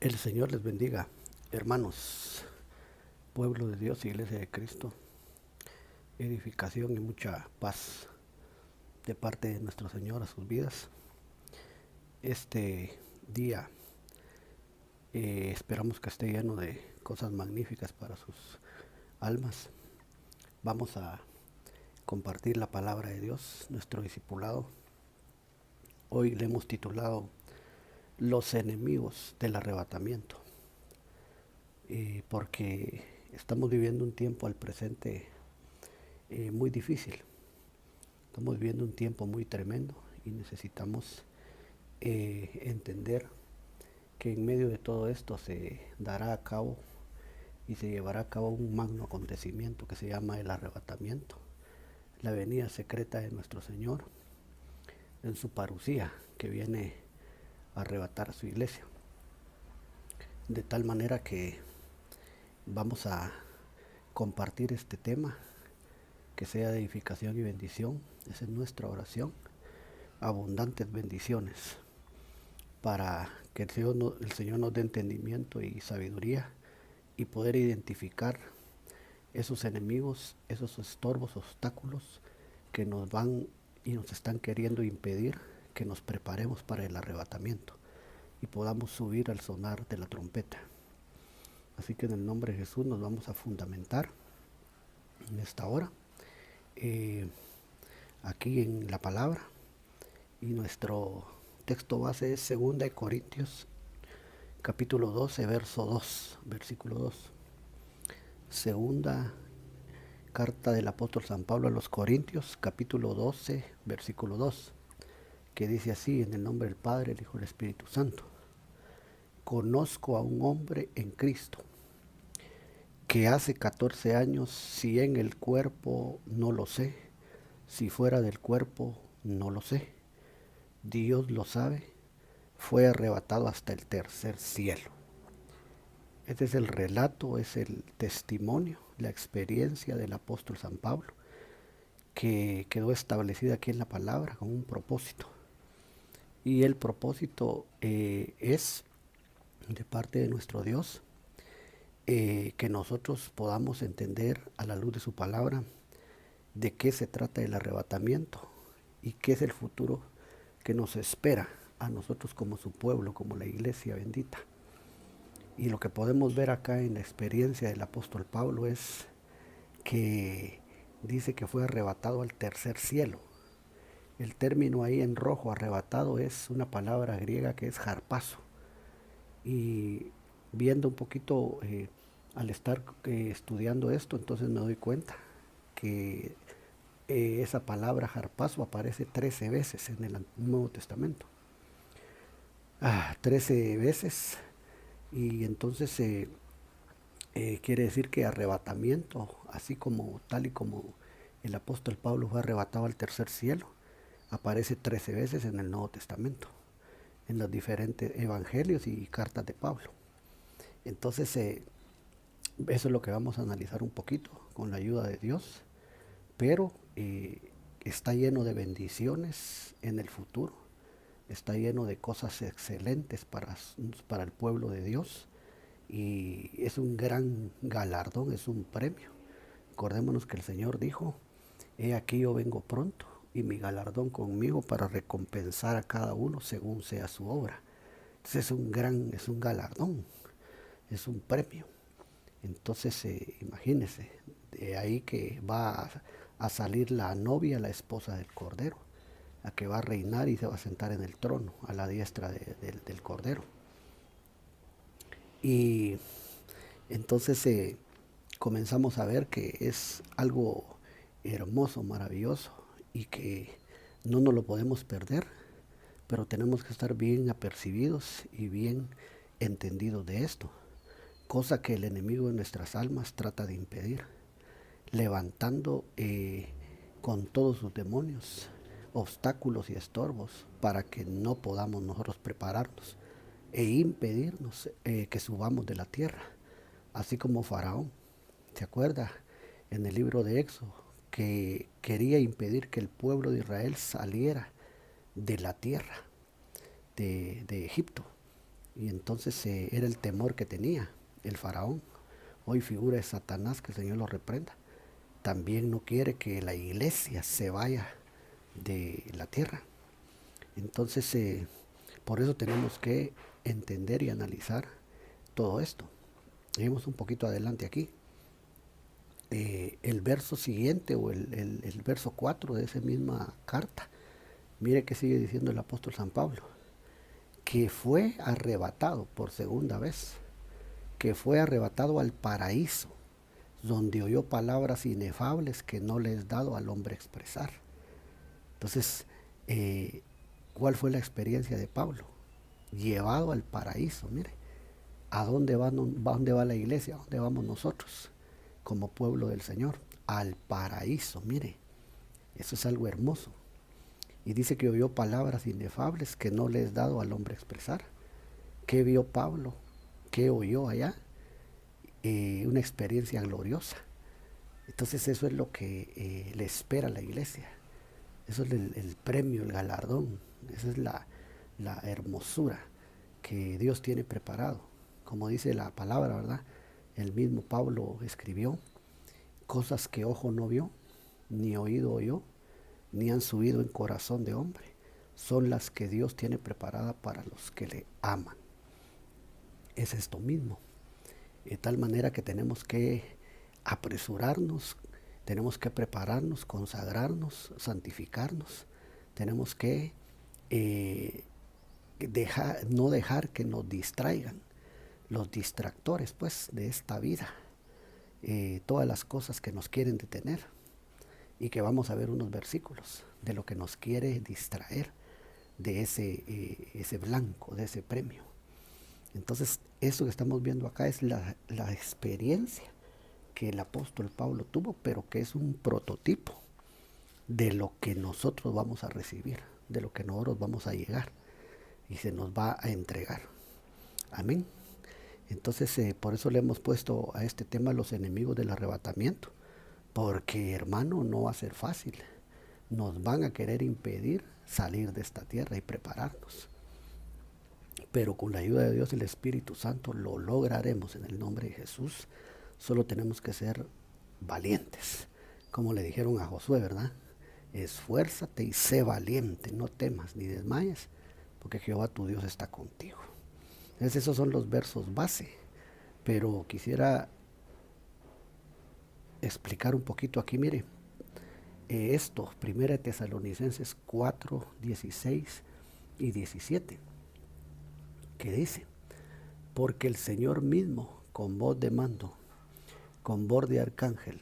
El Señor les bendiga, hermanos, pueblo de Dios, iglesia de Cristo, edificación y mucha paz de parte de nuestro Señor a sus vidas. Este día esperamos que esté lleno de cosas magníficas para sus almas. Vamos a compartir la palabra de Dios, nuestro discipulado. Hoy le hemos titulado Los enemigos del arrebatamiento, porque estamos viviendo un tiempo al presente muy difícil. Estamos viviendo un tiempo muy tremendo y necesitamos entender que en medio de todo esto se dará a cabo y se llevará a cabo un magno acontecimiento que se llama el arrebatamiento, la venida secreta de nuestro Señor en su parucía, que viene a arrebatar a su iglesia. De tal manera que vamos a compartir este tema, que sea de edificación y bendición. Esa es nuestra oración. Abundantes bendiciones para que el Señor nos dé entendimiento y sabiduría y poder identificar esos enemigos, esos estorbos, obstáculos que nos van y nos están queriendo impedir que nos preparemos para el arrebatamiento y podamos subir al sonar de la trompeta. Así que en el nombre de Jesús nos vamos a fundamentar en esta hora aquí en la palabra, y nuestro texto base es 2 Corintios capítulo 12 verso 2, versículo 2. Segunda carta del apóstol San Pablo a los Corintios capítulo 12 versículo 2, que dice así: en el nombre del Padre, el Hijo y el Espíritu Santo. Conozco a un hombre en Cristo que hace 14 años, si en el cuerpo no lo sé, si fuera del cuerpo no lo sé, Dios lo sabe, fue arrebatado hasta el tercer cielo. Este es el relato, es el testimonio, la experiencia del apóstol San Pablo, que quedó establecida aquí en la palabra con un propósito. Y el propósito es de parte de nuestro Dios, que nosotros podamos entender a la luz de su palabra de qué se trata el arrebatamiento y qué es el futuro que nos espera a nosotros como su pueblo, como la iglesia bendita. Y lo que podemos ver acá en la experiencia del apóstol Pablo es que dice que fue arrebatado al tercer cielo. El término ahí en rojo, arrebatado, es una palabra griega que es harpazo. Y viendo un poquito, al estar estudiando esto, entonces me doy cuenta que esa palabra harpazo aparece 13 veces en el Nuevo Testamento. 13 veces. Y entonces quiere decir que arrebatamiento, así como tal y como el apóstol Pablo fue arrebatado al tercer cielo, aparece 13 veces en el Nuevo Testamento, en los diferentes evangelios y cartas de Pablo. Entonces eso es lo que vamos a analizar un poquito con la ayuda de Dios, pero está lleno de bendiciones en el futuro, está lleno de cosas excelentes para el pueblo de Dios, y es un gran galardón, es un premio. Acordémonos que el Señor dijo: he aquí yo vengo pronto, y mi galardón conmigo para recompensar a cada uno según sea su obra. Entonces es un galardón, es un premio. Entonces imagínense, de ahí que va a salir la novia, la esposa del Cordero, la que va a reinar y se va a sentar en el trono a la diestra del Cordero. Y entonces comenzamos a ver que es algo hermoso, maravilloso, y que no nos lo podemos perder, pero tenemos que estar bien apercibidos y bien entendidos de esto, cosa que el enemigo de nuestras almas trata de impedir, levantando con todos sus demonios obstáculos y estorbos para que no podamos nosotros prepararnos e impedirnos que subamos de la tierra, así como Faraón. ¿Se acuerda en el libro de Éxodo que quería impedir que el pueblo de Israel saliera de la tierra de Egipto? Y entonces era el temor que tenía el faraón. Hoy figura de Satanás, que el Señor lo reprenda. También no quiere que la iglesia se vaya de la tierra. Entonces, por eso tenemos que entender y analizar todo esto. Vemos un poquito adelante aquí. El verso siguiente o el verso 4 de esa misma carta, mire que sigue diciendo el apóstol San Pablo, que fue arrebatado por segunda vez, que fue arrebatado al paraíso, donde oyó palabras inefables que no le es dado al hombre expresar. Entonces, ¿cuál fue la experiencia de Pablo? Llevado al paraíso, mire. ¿A dónde dónde va la iglesia? ¿A dónde vamos nosotros como pueblo del Señor? Al paraíso, mire. Eso es algo hermoso. Y dice que oyó palabras inefables que no le es dado al hombre expresar. ¿Qué vio Pablo? ¿Qué oyó allá? Una experiencia gloriosa. Entonces eso es lo que le espera a la iglesia. Eso es el premio, el galardón. Esa es la hermosura que Dios tiene preparado. Como dice la palabra, ¿verdad? El mismo Pablo escribió, cosas que ojo no vio, ni oído oyó, ni han subido en corazón de hombre, son las que Dios tiene preparada para los que le aman. Es esto mismo. De tal manera que tenemos que apresurarnos, tenemos que prepararnos, consagrarnos, santificarnos, tenemos que no dejar que nos distraigan los distractores pues de esta vida, todas las cosas que nos quieren detener, y que vamos a ver unos versículos de lo que nos quiere distraer de ese blanco, de ese premio. Entonces, eso que estamos viendo acá es la experiencia que el apóstol Pablo tuvo, pero que es un prototipo de lo que nosotros vamos a recibir, de lo que nosotros vamos a llegar y se nos va a entregar. Amén. Entonces, por eso le hemos puesto a este tema los enemigos del arrebatamiento, porque, hermano, no va a ser fácil. Nos van a querer impedir salir de esta tierra y prepararnos. Pero con la ayuda de Dios y el Espíritu Santo lo lograremos en el nombre de Jesús. Solo tenemos que ser valientes, como le dijeron a Josué, ¿verdad? Esfuérzate y sé valiente, no temas ni desmayes, porque Jehová tu Dios está contigo. Entonces esos son los versos base, pero quisiera explicar un poquito aquí, mire, esto, 1 Tesalonicenses 4, 16 y 17, que dice, porque el Señor mismo, con voz de mando, con voz de arcángel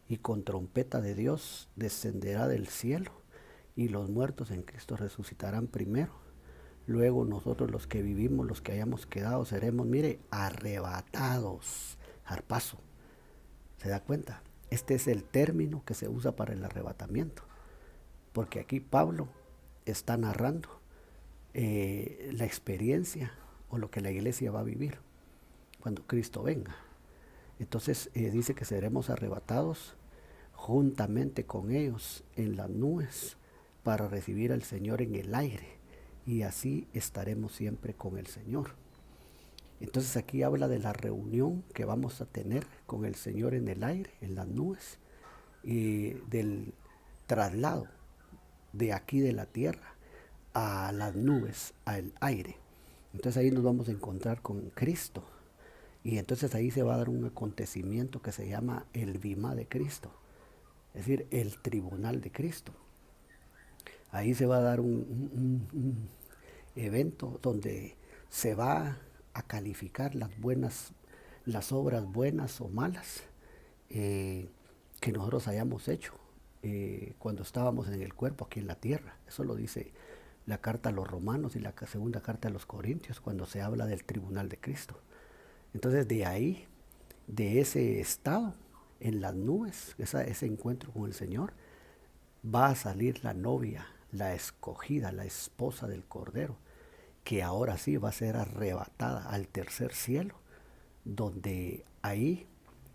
y con trompeta de Dios, descenderá del cielo, y los muertos en Cristo resucitarán primero. Luego nosotros los que vivimos, los que hayamos quedado, seremos, mire, arrebatados. Harpazo. ¿Se da cuenta? Este es el término que se usa para el arrebatamiento. Porque aquí Pablo está narrando la experiencia o lo que la iglesia va a vivir cuando Cristo venga. Entonces dice que seremos arrebatados juntamente con ellos en las nubes para recibir al Señor en el aire. Y así estaremos siempre con el Señor. Entonces aquí habla de la reunión que vamos a tener con el Señor en el aire, en las nubes, y del traslado de aquí de la tierra a las nubes, al aire. Entonces ahí nos vamos a encontrar con Cristo. Y entonces ahí se va a dar un acontecimiento que se llama el Bimá de Cristo, es decir, el tribunal de Cristo. Ahí se va a dar un evento donde se va a calificar las obras buenas o malas que nosotros hayamos hecho cuando estábamos en el cuerpo aquí en la tierra. Eso lo dice la carta a los Romanos y la segunda carta a los Corintios cuando se habla del tribunal de Cristo. Entonces de ahí, de ese estado en las nubes, ese encuentro con el Señor, va a salir la novia, la escogida, la esposa del Cordero, que ahora sí va a ser arrebatada al tercer cielo, donde ahí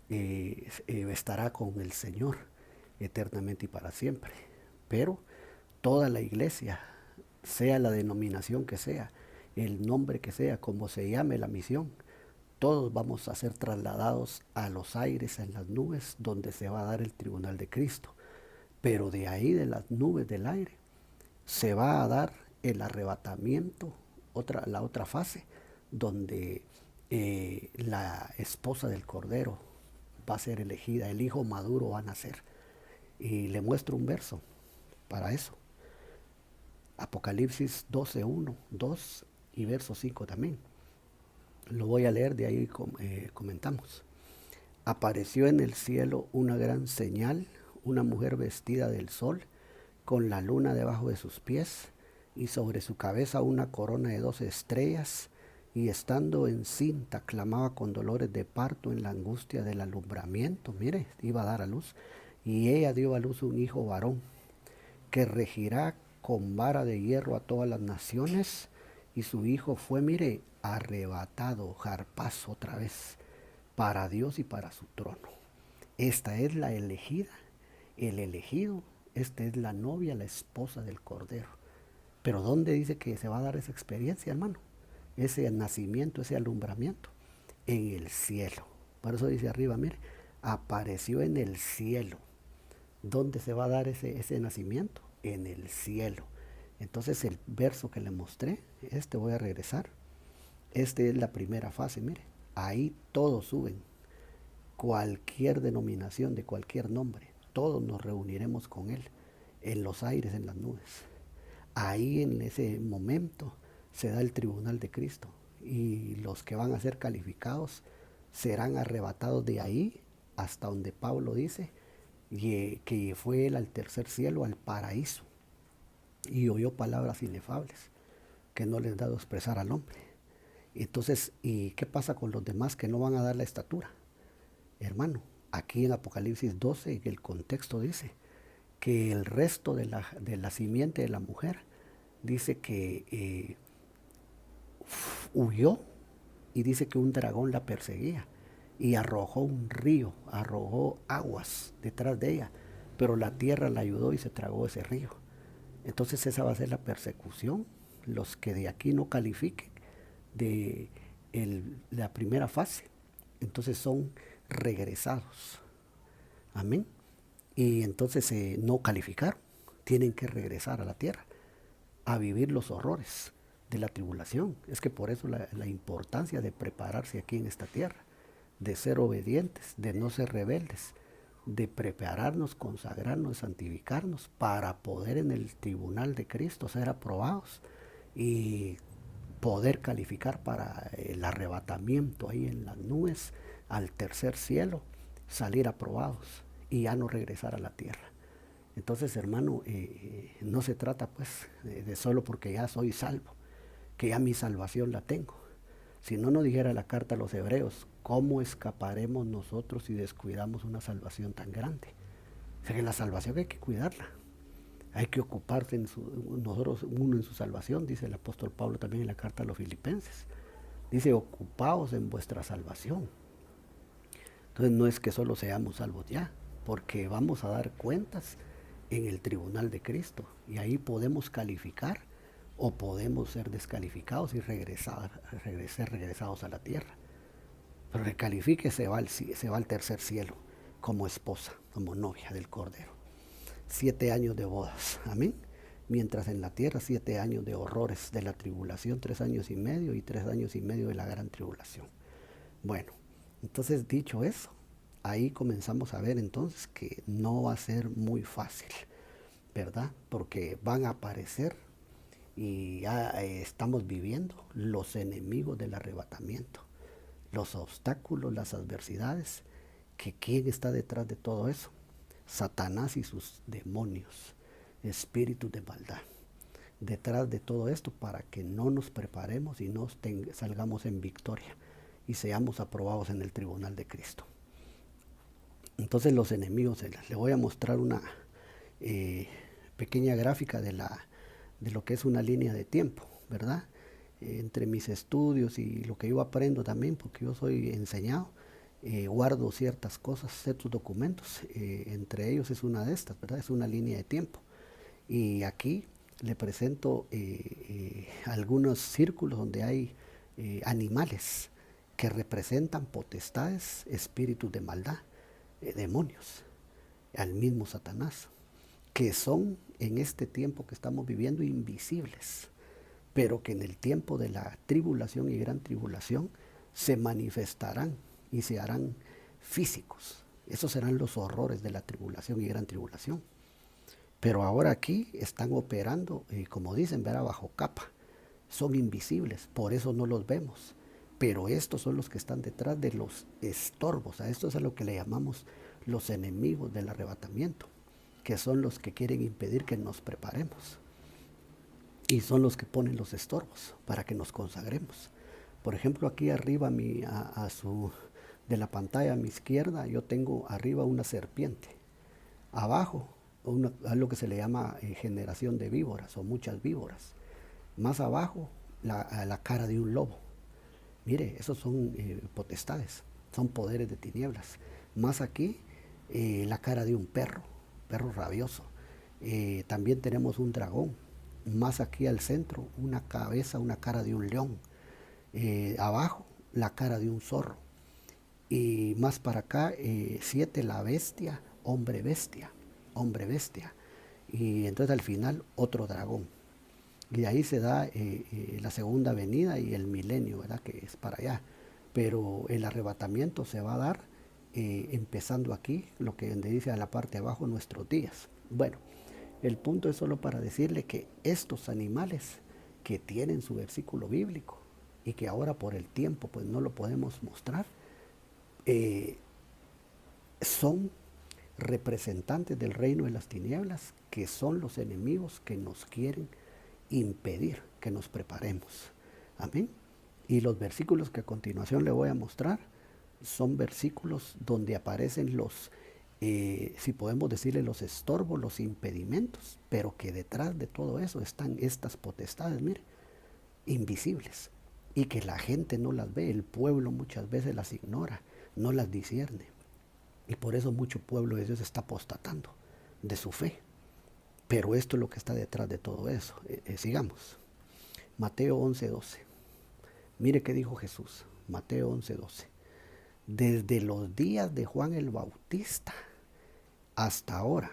estará con el Señor eternamente y para siempre. Pero toda la iglesia, sea la denominación que sea, el nombre que sea, como se llame la misión, todos vamos a ser trasladados a los aires, en las nubes, donde se va a dar el tribunal de Cristo. Pero de ahí, de las nubes del aire, se va a dar el arrebatamiento, la otra fase, donde la esposa del Cordero va a ser elegida, el hijo maduro va a nacer. Y le muestro un verso para eso. Apocalipsis 12, 1, 2 y verso 5 también. Lo voy a leer, de ahí comentamos. Apareció en el cielo una gran señal, una mujer vestida del sol, con la luna debajo de sus pies, y sobre su cabeza una corona de 12 estrellas, y estando encinta clamaba con dolores de parto en la angustia del alumbramiento. Mire, iba a dar a luz, y ella dio a luz un hijo varón, que regirá con vara de hierro a todas las naciones, y su hijo fue, mire, arrebatado, jarpaz otra vez, para Dios y para su trono. Esta es la elegida, el elegido, esta es la novia, la esposa del Cordero. Pero ¿dónde dice que se va a dar esa experiencia, hermano? Ese nacimiento, ese alumbramiento, en el cielo. Por eso dice arriba, mire, apareció en el cielo. ¿Dónde se va a dar ese nacimiento? En el cielo. Entonces el verso que le mostré, voy a regresar. Esta es la primera fase, mire. Ahí todos suben. Cualquier denominación de cualquier nombre, todos nos reuniremos con Él en los aires, en las nubes. Ahí en ese momento se da el tribunal de Cristo, y los que van a ser calificados serán arrebatados de ahí hasta donde Pablo dice que fue él al tercer cielo, al paraíso, y oyó palabras inefables que no les dado expresar al hombre. Entonces, ¿y qué pasa con los demás que no van a dar la estatura? Hermano, aquí en Apocalipsis 12, el contexto dice que el resto de la simiente de la mujer, dice que huyó, y dice que un dragón la perseguía y arrojó un río, arrojó aguas detrás de ella, pero la tierra la ayudó y se tragó ese río. Entonces esa va a ser la persecución. Los que de aquí no califiquen de la primera fase, entonces son regresados. Amén. Y entonces no calificaron, tienen que regresar a la tierra a vivir los horrores de la tribulación. Es que por eso la importancia de prepararse aquí en esta tierra, de ser obedientes, de no ser rebeldes, de prepararnos, consagrarnos, santificarnos para poder en el tribunal de Cristo ser aprobados y poder calificar para el arrebatamiento ahí en las nubes, al tercer cielo, salir aprobados y ya no regresar a la tierra. Entonces, hermano, no se trata pues de solo porque ya soy salvo, que ya mi salvación la tengo. Si no nos dijera la carta a los hebreos, ¿cómo escaparemos nosotros si descuidamos una salvación tan grande? O sea que la salvación hay que cuidarla. Hay que ocuparse nosotros, uno en su salvación, dice el apóstol Pablo también en la carta a los filipenses. Dice, ocupaos en vuestra salvación. Entonces no es que solo seamos salvos ya, porque vamos a dar cuentas en el tribunal de Cristo, y ahí podemos calificar o podemos ser descalificados y ser regresados a la tierra. Pero el califique se va al tercer cielo como esposa, como novia del Cordero. 7 años de bodas, amén. Mientras en la tierra 7 años de horrores de la tribulación, 3 años y medio y 3 años y medio de la gran tribulación. Bueno, entonces dicho eso, ahí comenzamos a ver entonces que no va a ser muy fácil, ¿verdad? Porque van a aparecer, y ya estamos viviendo los enemigos del arrebatamiento, los obstáculos, las adversidades, que quién está detrás de todo eso. Satanás y sus demonios, espíritus de maldad, detrás de todo esto, para que no nos preparemos y no salgamos en victoria y seamos aprobados en el tribunal de Cristo. Entonces los enemigos, le voy a mostrar una pequeña gráfica de lo que es una línea de tiempo, ¿verdad? Entre mis estudios y lo que yo aprendo también, porque yo soy enseñado, guardo ciertas cosas, ciertos documentos, entre ellos es una de estas, ¿verdad? Es una línea de tiempo. Y aquí le presento algunos círculos donde hay animales que representan potestades, espíritus de maldad, demonios, al mismo Satanás, que son en este tiempo que estamos viviendo invisibles, pero que en el tiempo de la tribulación y gran tribulación se manifestarán y se harán físicos. Esos serán los horrores de la tribulación y gran tribulación. Pero ahora aquí están operando, como dicen, ver bajo capa. Son invisibles, por eso no los vemos. Pero estos son los que están detrás de los estorbos. A esto es a lo que le llamamos los enemigos del arrebatamiento, que son los que quieren impedir que nos preparemos. Y son los que ponen los estorbos para que nos consagremos. Por ejemplo, aquí arriba de la pantalla a mi izquierda, yo tengo arriba una serpiente. Abajo, algo que se le llama generación de víboras o muchas víboras. Más abajo, la cara de un lobo. Mire, esos son potestades, son poderes de tinieblas. Más aquí, la cara de un perro rabioso. También tenemos un dragón. Más aquí al centro, una cabeza, una cara de un león. Abajo, la cara de un zorro. Y más para acá, 7, la bestia, hombre bestia. Y entonces al final, otro dragón. Y de ahí se da la segunda venida y el milenio, ¿verdad? Que es para allá. Pero el arrebatamiento se va a dar empezando aquí, lo que dice a la parte de abajo, nuestros días. Bueno, el punto es solo para decirle que estos animales que tienen su versículo bíblico y que ahora por el tiempo pues no lo podemos mostrar, son representantes del reino de las tinieblas, que son los enemigos que nos quieren impedir que nos preparemos. Amén. Y los versículos que a continuación le voy a mostrar son versículos donde aparecen los, si podemos decirle, los estorbos, los impedimentos, pero que detrás de todo eso están estas potestades, mire, invisibles, y que la gente no las ve, el pueblo muchas veces las ignora, no las discierne. Y por eso mucho pueblo de Dios está apostatando de su fe. Pero esto es lo que está detrás de todo eso. Sigamos. Mateo 11:12. Mire qué dijo Jesús. Mateo 11:12. Desde los días de Juan el Bautista hasta ahora,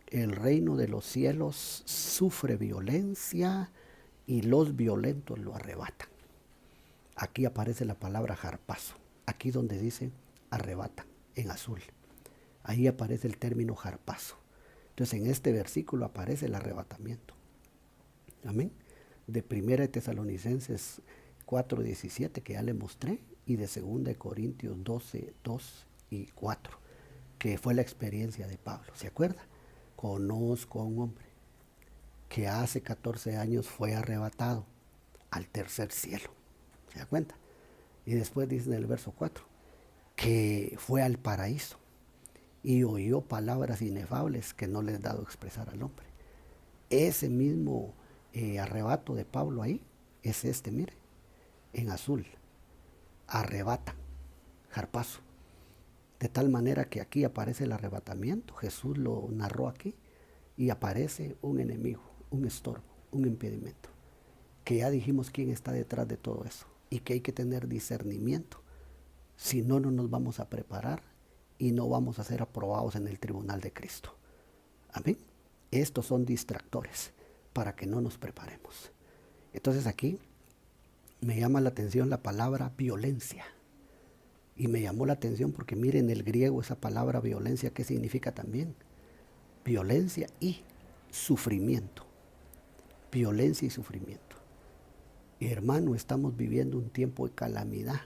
el reino de los cielos sufre violencia y los violentos lo arrebatan. Aquí aparece la palabra harpazo. Aquí donde dice arrebatan, en azul. Ahí aparece el término harpazo. Entonces en este versículo aparece el arrebatamiento. Amén. De 1 Tesalonicenses 4:17 que ya le mostré, y de 2 Corintios 12:2 y 4, que fue la experiencia de Pablo. ¿Se acuerda? Conozco a un hombre que hace 14 años fue arrebatado al tercer cielo. ¿Se da cuenta? Y después dice en el verso 4 que fue al paraíso y oyó palabras inefables que no les he dado a expresar al hombre. Ese mismo arrebato de Pablo ahí es este, mire, en azul. Arrebata, harpazo. De tal manera que aquí aparece el arrebatamiento, Jesús lo narró aquí, y aparece un enemigo, un estorbo, un impedimento. Que ya dijimos quién está detrás de todo eso y que hay que tener discernimiento. Si no, no nos vamos a preparar y no vamos a ser aprobados en el tribunal de Cristo. Amén. Estos son distractores para que no nos preparemos. Entonces aquí me llama la atención la palabra violencia. Y me llamó la atención porque miren en el griego esa palabra violencia, ¿qué significa también? Violencia y sufrimiento. Violencia y sufrimiento. Y hermano, estamos viviendo un tiempo de calamidad,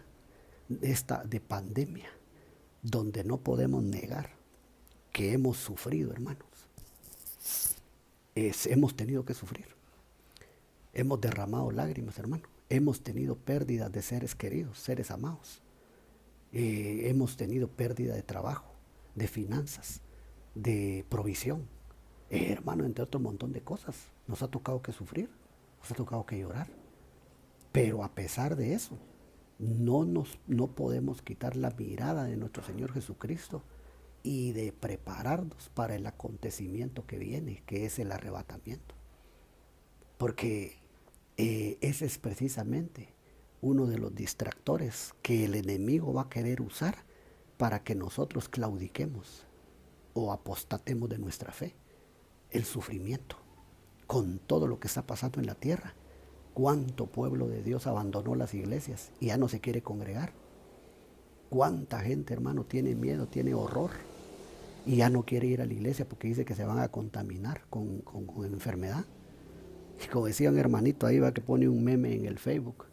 de pandemia, donde no podemos negar que hemos sufrido, hermanos. Hemos tenido que sufrir. Hemos derramado lágrimas, hermano. Hemos tenido pérdidas de seres queridos, seres amados. Hemos tenido pérdida de trabajo, de finanzas, de provisión. Hermano, entre otro montón de cosas. Nos ha tocado que sufrir, nos ha tocado que llorar. Pero a pesar de eso, no podemos quitar la mirada de nuestro Señor Jesucristo y de prepararnos para el acontecimiento que viene, que es el arrebatamiento. porque ese es precisamente uno de los distractores que el enemigo va a querer usar para que nosotros claudiquemos o apostatemos de nuestra fe. El sufrimiento, con todo lo que está pasando en la tierra. Cuánto pueblo de Dios abandonó las iglesias y ya no se quiere congregar. Cuánta gente, hermano, tiene miedo, tiene horror y ya no quiere ir a la iglesia porque dice que se van a contaminar con enfermedad. Y como decía un hermanito ahí, va, que pone un meme en el Facebook,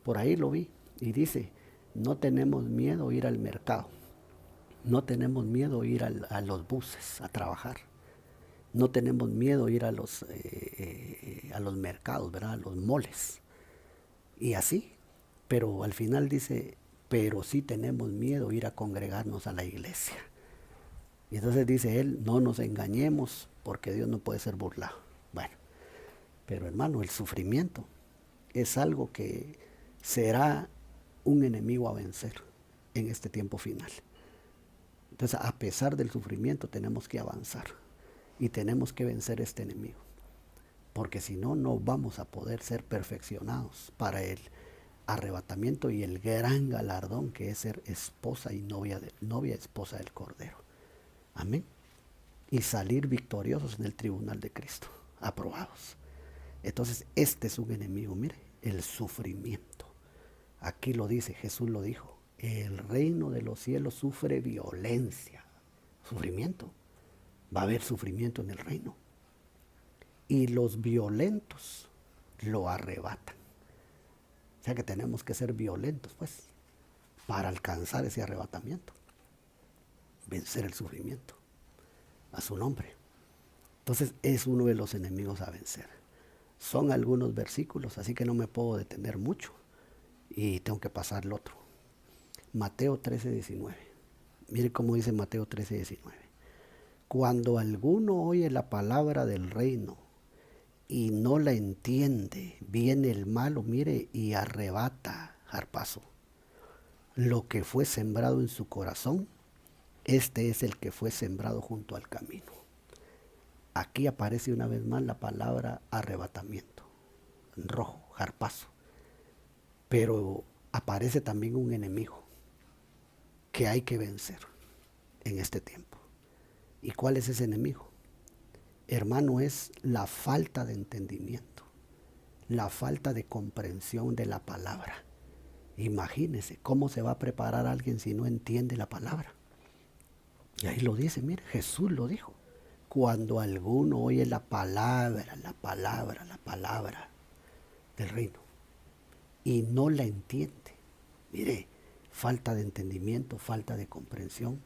por ahí lo vi, y dice: no tenemos miedo a ir al mercado, no tenemos miedo a ir a los buses a trabajar, no tenemos miedo a ir a los mercados, ¿verdad? A los moles, y así. Pero al final dice: pero sí tenemos miedo a ir a congregarnos a la iglesia. Y entonces dice él: no nos engañemos, porque Dios no puede ser burlado. Bueno, pero hermano, el sufrimiento es algo que será un enemigo a vencer en este tiempo final. Entonces, a pesar del sufrimiento, tenemos que avanzar y tenemos que vencer este enemigo, porque si no, no vamos a poder ser perfeccionados para el arrebatamiento y el gran galardón que es ser esposa y novia esposa del Cordero. Amén. Y salir victoriosos en el tribunal de Cristo, aprobados. Entonces, este es un enemigo, mire, el sufrimiento. Aquí lo dice, Jesús lo dijo: el reino de los cielos sufre violencia. Sufrimiento. Va a haber sufrimiento en el reino. Y los violentos lo arrebatan. O sea que tenemos que ser violentos, pues, para alcanzar ese arrebatamiento. Vencer el sufrimiento. A su nombre. Entonces, es uno de los enemigos a vencer. Son algunos versículos, así que no me puedo detener mucho. Y tengo que pasar al otro. Mateo 13:19. Mire cómo dice Mateo 13:19. Cuando alguno oye la palabra del reino y no la entiende, viene el malo, mire, y arrebata, harpazo, lo que fue sembrado en su corazón. Este es el que fue sembrado junto al camino. Aquí aparece una vez más la palabra arrebatamiento, en rojo, harpazo. Pero aparece también un enemigo que hay que vencer en este tiempo. ¿Y cuál es ese enemigo? Hermano, es la falta de entendimiento, la falta de comprensión de la palabra. Imagínese cómo se va a preparar alguien si no entiende la palabra. Y ahí lo dice, mire, Jesús lo dijo: cuando alguno oye la palabra del reino y no la entiende, mire, falta de entendimiento, falta de comprensión.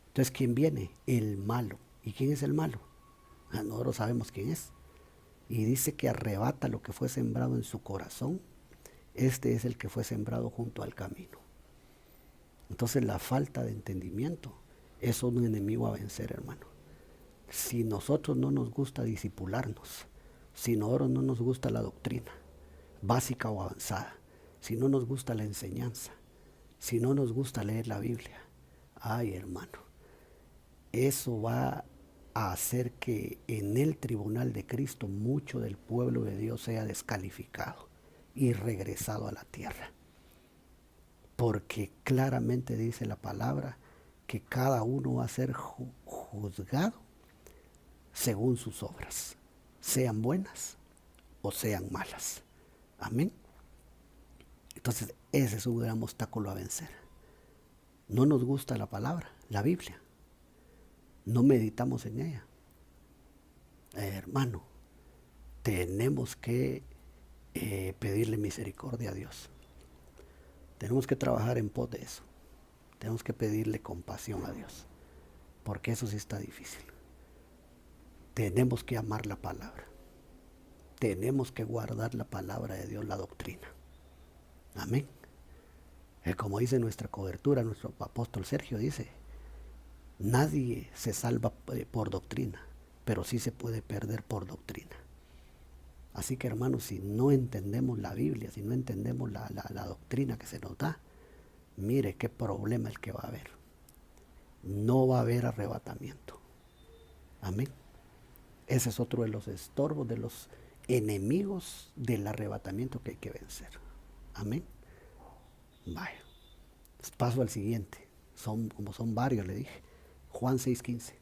Entonces, ¿quién viene? El malo. ¿Y quién es el malo? Nosotros sabemos quién es. Y dice que arrebata lo que fue sembrado en su corazón. Este es el que fue sembrado junto al camino. Entonces, la falta de entendimiento es un enemigo a vencer, hermano. Si nosotros no nos gusta disipularnos, si nosotros no nos gusta la doctrina, básica o avanzada, si no nos gusta la enseñanza, si no nos gusta leer la Biblia, ay, hermano, eso va a hacer que en el tribunal de Cristo mucho del pueblo de Dios sea descalificado y regresado a la tierra. Porque claramente dice la palabra que cada uno va a ser juzgado según sus obras, sean buenas o sean malas. Amén. Entonces, ese es un gran obstáculo a vencer. No nos gusta la palabra, la Biblia. No meditamos en ella. Hermano, tenemos que pedirle misericordia a Dios. Tenemos que trabajar en pos de eso. Tenemos que pedirle compasión a Dios, porque eso sí está difícil. Tenemos que amar la palabra. Tenemos que guardar la palabra de Dios, la doctrina. Amén. Como dice nuestra cobertura, nuestro apóstol Sergio dice: nadie se salva por doctrina, pero sí se puede perder por doctrina. Así que, hermanos, si no entendemos la Biblia, si no entendemos la doctrina que se nos da, mire qué problema el que va a haber. No va a haber arrebatamiento. Amén. Ese es otro de los estorbos de los del arrebatamiento que hay que vencer. Amén. Vaya. Paso al siguiente. Como son varios, le dije. Juan 6:15.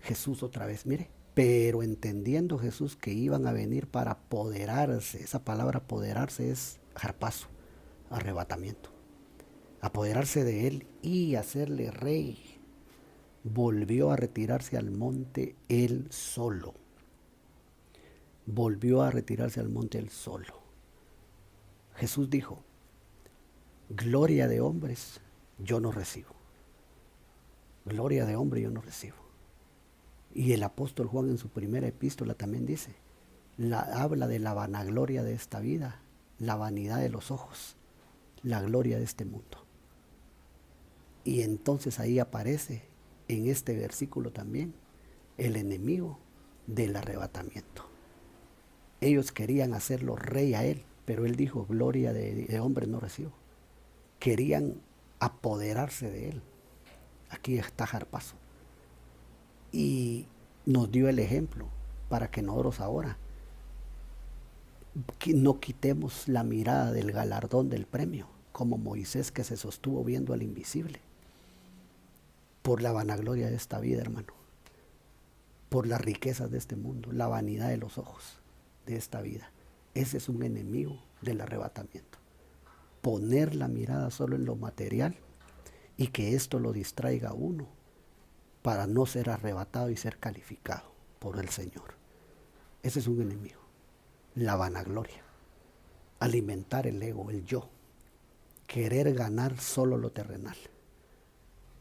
Jesús otra vez, mire. Pero entendiendo Jesús que iban a venir para apoderarse, esa palabra apoderarse es harpazo, arrebatamiento. Apoderarse de él y hacerle rey. Volvió a retirarse al monte él solo. Volvió a retirarse al monte él solo. Jesús dijo, gloria de hombres yo no recibo. Gloria de hombre yo no recibo. Y el apóstol Juan en su primera epístola también dice, habla de la vanagloria de esta vida, la vanidad de los ojos, la gloria de este mundo. Y entonces ahí aparece en este versículo también el enemigo del arrebatamiento. Ellos querían hacerlo rey a él, pero él dijo, gloria de hombres no recibo. Querían apoderarse de él. Aquí está harpazo. Y nos dio el ejemplo para que nosotros ahora no quitemos la mirada del galardón del premio, como Moisés que se sostuvo viendo al invisible, por la vanagloria de esta vida, hermano, por las riquezas de este mundo, la vanidad de los ojos de esta vida. Ese es un enemigo del arrebatamiento. Poner la mirada solo en lo material y que esto lo distraiga a uno para no ser arrebatado y ser calificado por el Señor. Ese es un enemigo. La vanagloria. Alimentar el ego, el yo. Querer ganar solo lo terrenal.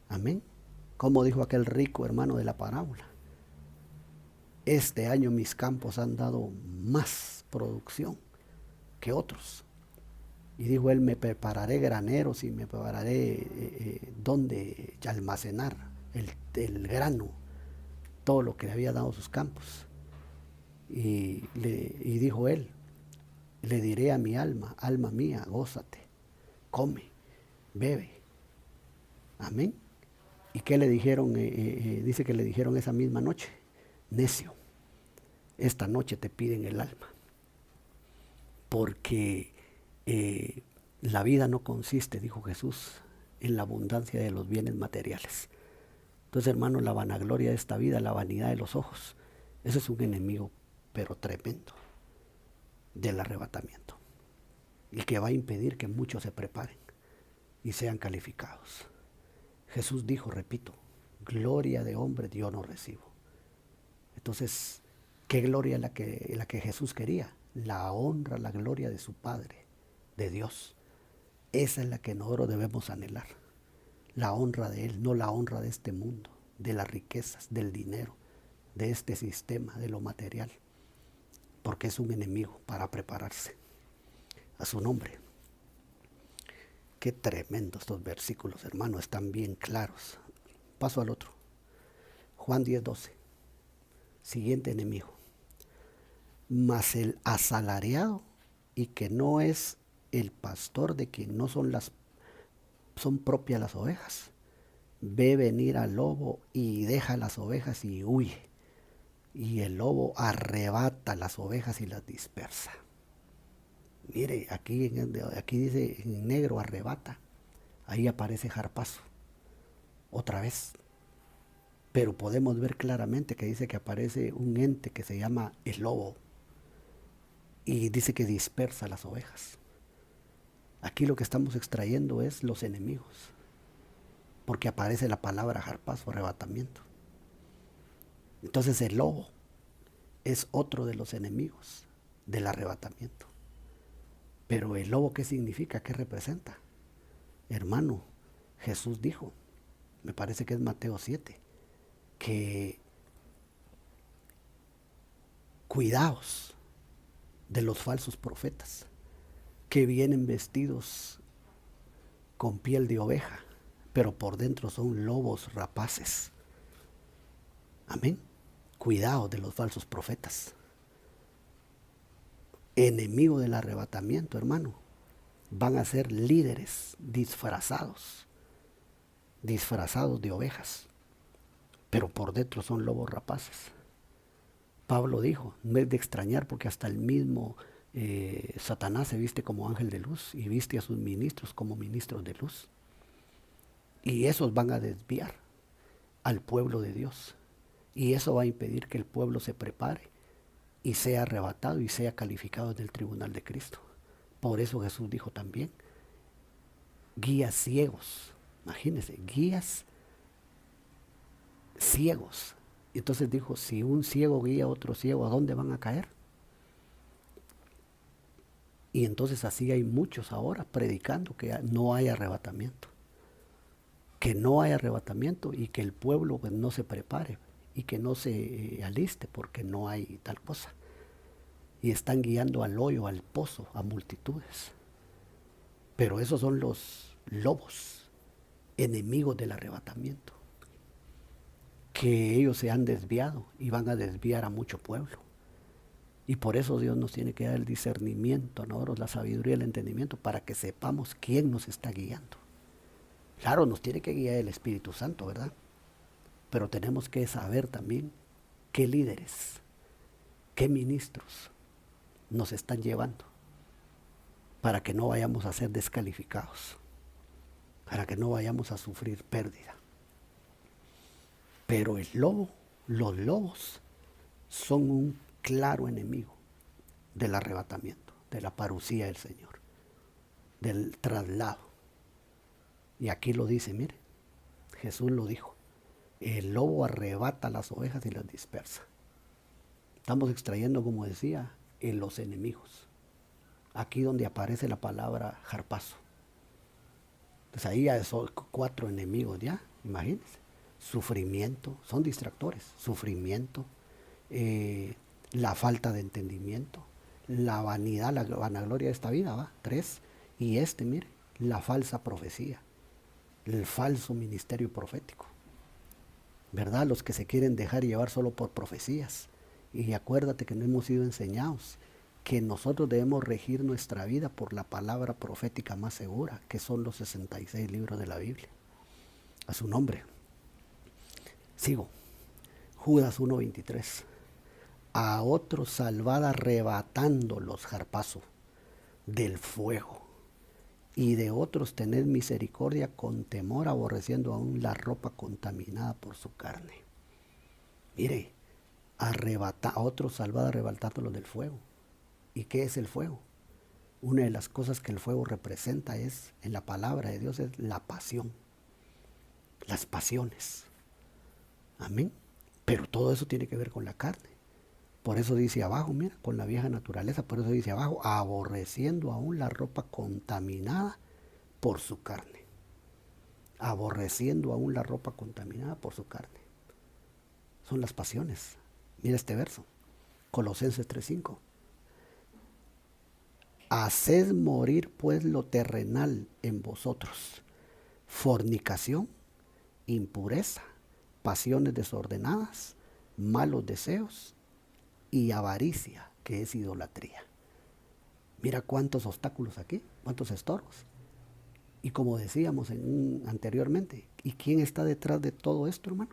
Amén. Como dijo aquel rico hermano de la parábola. Este año mis campos han dado más producción que otros. Y dijo él, me prepararé graneros y me prepararé donde almacenar el grano, todo lo que le había dado sus campos. Y dijo él, le diré a mi alma, alma mía, gózate, come, bebe. Amén. ¿Y qué le dijeron? Dice que le dijeron esa misma noche, necio, esta noche te piden el alma. Porque la vida no consiste, dijo Jesús, en la abundancia de los bienes materiales. Entonces, hermano, la vanagloria de esta vida, la vanidad de los ojos, ese es un enemigo, pero tremendo, del arrebatamiento. Y que va a impedir que muchos se preparen y sean calificados. Jesús dijo, repito, gloria de hombre yo no recibo. Entonces, ¿qué gloria es la que Jesús quería? La honra, la gloria de su Padre, de Dios. Esa es la que nosotros debemos anhelar. La honra de Él, no la honra de este mundo, de las riquezas, del dinero, de este sistema, de lo material. Porque es un enemigo para prepararse a su nombre. Qué tremendo estos versículos, hermano, están bien claros. Paso al otro. Juan 10:12. Siguiente enemigo. Mas el asalariado y que no es el pastor de quien no son propias las ovejas, ve venir al lobo y deja las ovejas y huye. Y el lobo arrebata las ovejas y las dispersa. Mire, aquí dice en negro arrebata. Ahí aparece harpazo. Otra vez. Pero podemos ver claramente que dice que aparece un ente que se llama el lobo. Y dice que dispersa las ovejas. Aquí lo que estamos extrayendo es los enemigos. Porque aparece la palabra harpazo, arrebatamiento. Entonces el lobo es otro de los enemigos del arrebatamiento. Pero el lobo, ¿qué significa? ¿Qué representa? Hermano, Jesús dijo, me parece que es Mateo 7, que cuidaos de los falsos profetas que vienen vestidos con piel de oveja, pero por dentro son lobos rapaces. Amén. Cuidado de los falsos profetas. Enemigo del arrebatamiento, hermano. Van a ser líderes disfrazados de ovejas, pero por dentro son lobos rapaces. Pablo dijo, no es de extrañar porque hasta el mismo Satanás se viste como ángel de luz y viste a sus ministros como ministros de luz. Y esos van a desviar al pueblo de Dios. Y eso va a impedir que el pueblo se prepare y sea arrebatado y sea calificado en el tribunal de Cristo. Por eso Jesús dijo también, guías ciegos, imagínense, guías ciegos. Entonces dijo, si un ciego guía a otro ciego, ¿a dónde van a caer? Y entonces así hay muchos ahora predicando que no hay arrebatamiento. Que no hay arrebatamiento y que el pueblo pues, no se prepare y que no se aliste porque no hay tal cosa. Y están guiando al hoyo, al pozo, a multitudes. Pero esos son los lobos, enemigos del arrebatamiento. Que ellos se han desviado y van a desviar a mucho pueblo. Y por eso Dios nos tiene que dar el discernimiento, ¿no? La sabiduría y el entendimiento para que sepamos quién nos está guiando. Claro, nos tiene que guiar el Espíritu Santo, ¿verdad? Pero tenemos que saber también qué líderes, qué ministros nos están llevando para que no vayamos a ser descalificados, para que no vayamos a sufrir pérdida. Pero el lobo, los lobos, son un claro enemigo del arrebatamiento, de la parucía del Señor, del traslado. Y aquí lo dice, mire, Jesús lo dijo, el lobo arrebata las ovejas y las dispersa. Estamos extrayendo, como decía, en los enemigos. Aquí donde aparece la palabra harpazo. Entonces ahí ya son 4 enemigos ya, imagínense. Sufrimiento, son distractores, sufrimiento, la falta de entendimiento, la vanidad, la vanagloria de esta vida, ¿va? 3, y mire, la falsa profecía, el falso ministerio profético, ¿verdad? Los que se quieren dejar llevar solo por profecías. Y acuérdate que no hemos sido enseñados que nosotros debemos regir nuestra vida por la palabra profética más segura, que son los 66 libros de la Biblia. A su nombre. Sigo. Judas 1:23. A otros salvad arrebatando los harpazos del fuego, y de otros tened misericordia con temor, aborreciendo aún la ropa contaminada por su carne. Mire, a otros salvad arrebatándolos del fuego. ¿Y qué es el fuego? Una de las cosas que el fuego representa es, en la palabra de Dios, es la pasión, las pasiones. Amén. Pero todo eso tiene que ver con la carne. Por eso dice abajo, mira, con la vieja naturaleza, por eso dice abajo, aborreciendo aún la ropa contaminada por su carne. Aborreciendo aún la ropa contaminada por su carne. Son las pasiones. Mira este verso, Colosenses 3:5. Haced morir pues lo terrenal en vosotros: fornicación, impureza, pasiones desordenadas, malos deseos y avaricia, que es idolatría. Mira cuántos obstáculos aquí, cuántos estorbos. Y como decíamos anteriormente, ¿y quién está detrás de todo esto, hermano?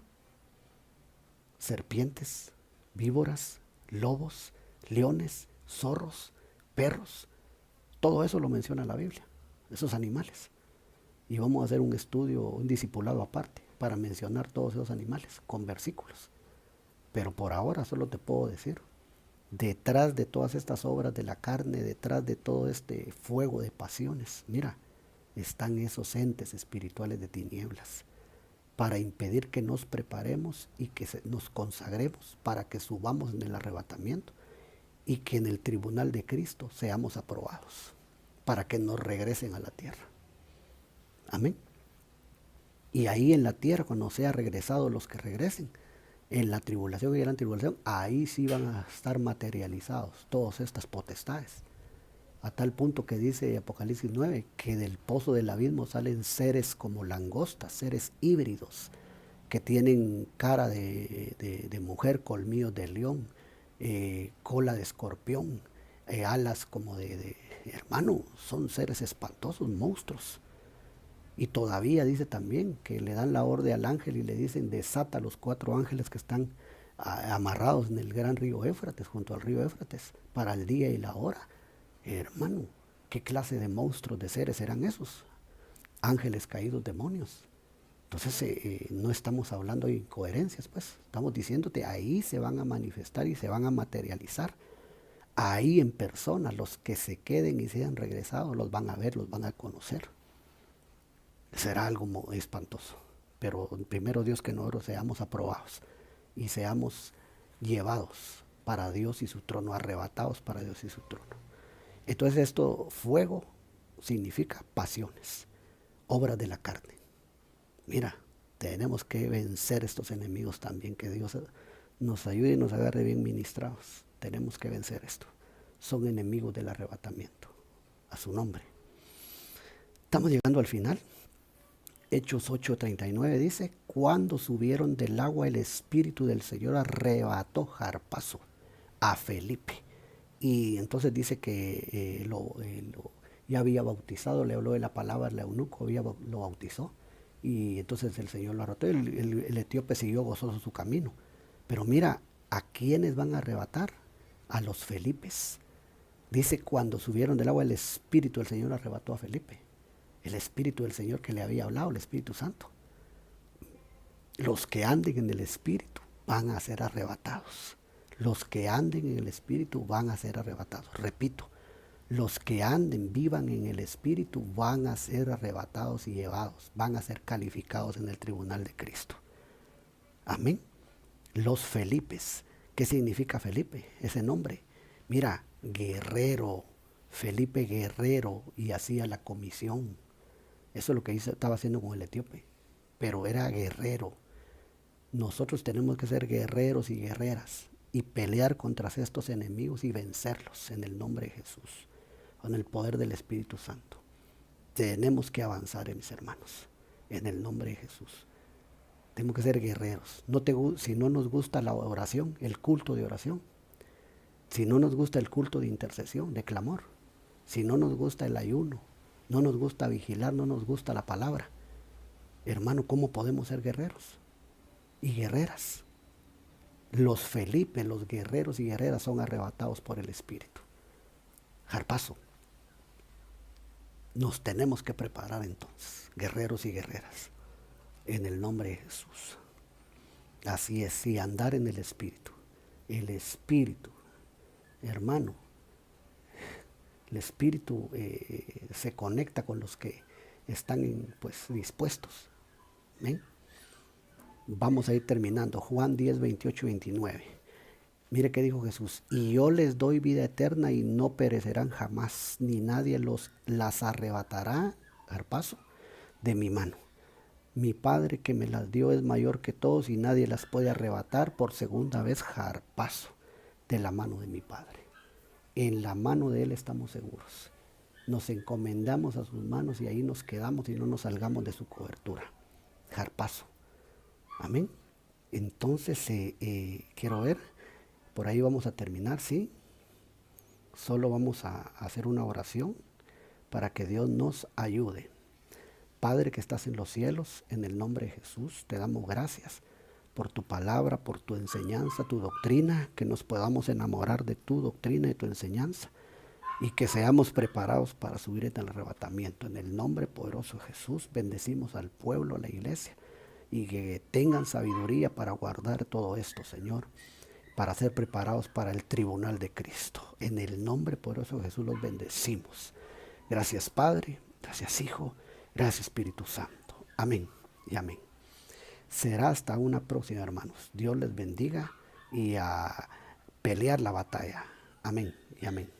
Serpientes, víboras, lobos, leones, zorros, perros. Todo eso lo menciona la Biblia, esos animales. Y vamos a hacer un estudio, un discipulado aparte, para mencionar todos esos animales, con versículos. Pero por ahora solo te puedo decir, detrás de todas estas obras de la carne, detrás de todo este fuego de pasiones, mira, están esos entes espirituales de tinieblas, para impedir que nos preparemos y que nos consagremos para que subamos en el arrebatamiento y que en el tribunal de Cristo seamos aprobados, para que nos regresen a la tierra. Amén. Y ahí en la tierra, cuando sea regresado los que regresen, en la tribulación y en la tribulación, ahí sí van a estar materializados todas estas potestades. A tal punto que dice Apocalipsis 9, que del pozo del abismo salen seres como langostas, seres híbridos, que tienen cara de mujer, colmillos de león, cola de escorpión, alas como hermano, son seres espantosos, monstruos. Y todavía dice también que le dan la orden al ángel y le dicen: desata los 4 ángeles que están amarrados en el gran río Éufrates, junto al río Éufrates, para el día y la hora. Hermano, ¿qué clase de monstruos, de seres eran esos? Ángeles caídos, demonios. Entonces no estamos hablando de incoherencias, pues estamos diciéndote, ahí se van a manifestar y se van a materializar. Ahí en persona, los que se queden y sean regresados, los van a ver, los van a conocer. Será algo espantoso, pero primero Dios que nosotros seamos aprobados y seamos llevados para Dios y su trono, arrebatados para Dios y su trono. Entonces esto, fuego, significa pasiones, obras de la carne. Mira, tenemos que vencer estos enemigos también, que Dios nos ayude y nos agarre bien ministrados. Tenemos que vencer esto. Son enemigos del arrebatamiento, a su nombre. Estamos llegando al final. Hechos 8:39 dice, cuando subieron del agua, el Espíritu del Señor arrebató Harpazo a Felipe. Y entonces dice que ya había bautizado, le habló de la palabra al eunuco, lo bautizó. Y entonces el Señor lo arrebató. El etíope siguió gozoso su camino. Pero mira, ¿a quiénes van a arrebatar? A los Felipes. Dice, cuando subieron del agua, el Espíritu del Señor arrebató a Felipe. El Espíritu del Señor que le había hablado, el Espíritu Santo. Los que anden en el Espíritu van a ser arrebatados. Los que anden en el Espíritu van a ser arrebatados. Repito, los que anden, vivan en el Espíritu, van a ser arrebatados y llevados. Van a ser calificados en el tribunal de Cristo. Amén. Los Felipes. ¿Qué significa Felipe? Ese nombre. Mira, guerrero. Felipe guerrero, y hacía la comisión. Eso es lo que estaba haciendo con el etíope. Pero era guerrero. Nosotros tenemos que ser guerreros y guerreras y pelear contra estos enemigos y vencerlos en el nombre de Jesús, con el poder del Espíritu Santo. Tenemos que avanzar, mis hermanos, en el nombre de Jesús. Tenemos que ser guerreros. Si no nos gusta la oración, el culto de oración, si no nos gusta el culto de intercesión, de clamor, si no nos gusta el ayuno, no nos gusta vigilar, no nos gusta la palabra, hermano, ¿cómo podemos ser guerreros y guerreras? Los Felipe, los guerreros y guerreras son arrebatados por el Espíritu. Harpazo. Nos tenemos que preparar entonces, guerreros y guerreras, en el nombre de Jesús. Así es, y andar en el Espíritu. El Espíritu, hermano, el Espíritu se conecta con los que están dispuestos. ¿Ven? Vamos a ir terminando. Juan 10, 28 y 29. Mire qué dijo Jesús. Y yo les doy vida eterna y no perecerán jamás, ni nadie las arrebatará, Harpazo, de mi mano. Mi Padre que me las dio es mayor que todos y nadie las puede arrebatar por segunda vez, Harpazo, de la mano de mi Padre. En la mano de Él estamos seguros. Nos encomendamos a sus manos y ahí nos quedamos y no nos salgamos de su cobertura. Harpazo. Amén. Entonces, quiero ver, por ahí vamos a terminar, ¿sí? Solo vamos a hacer una oración para que Dios nos ayude. Padre que estás en los cielos, en el nombre de Jesús, te damos gracias por tu palabra, por tu enseñanza, tu doctrina, que nos podamos enamorar de tu doctrina y tu enseñanza y que seamos preparados para subir en el arrebatamiento. En el nombre poderoso de Jesús, bendecimos al pueblo, a la iglesia, y que tengan sabiduría para guardar todo esto, Señor, para ser preparados para el tribunal de Cristo. En el nombre poderoso de Jesús los bendecimos. Gracias, Padre, gracias, Hijo, gracias, Espíritu Santo. Amén y amén. Será hasta una próxima, hermanos. Dios les bendiga y a pelear la batalla. Amén y amén.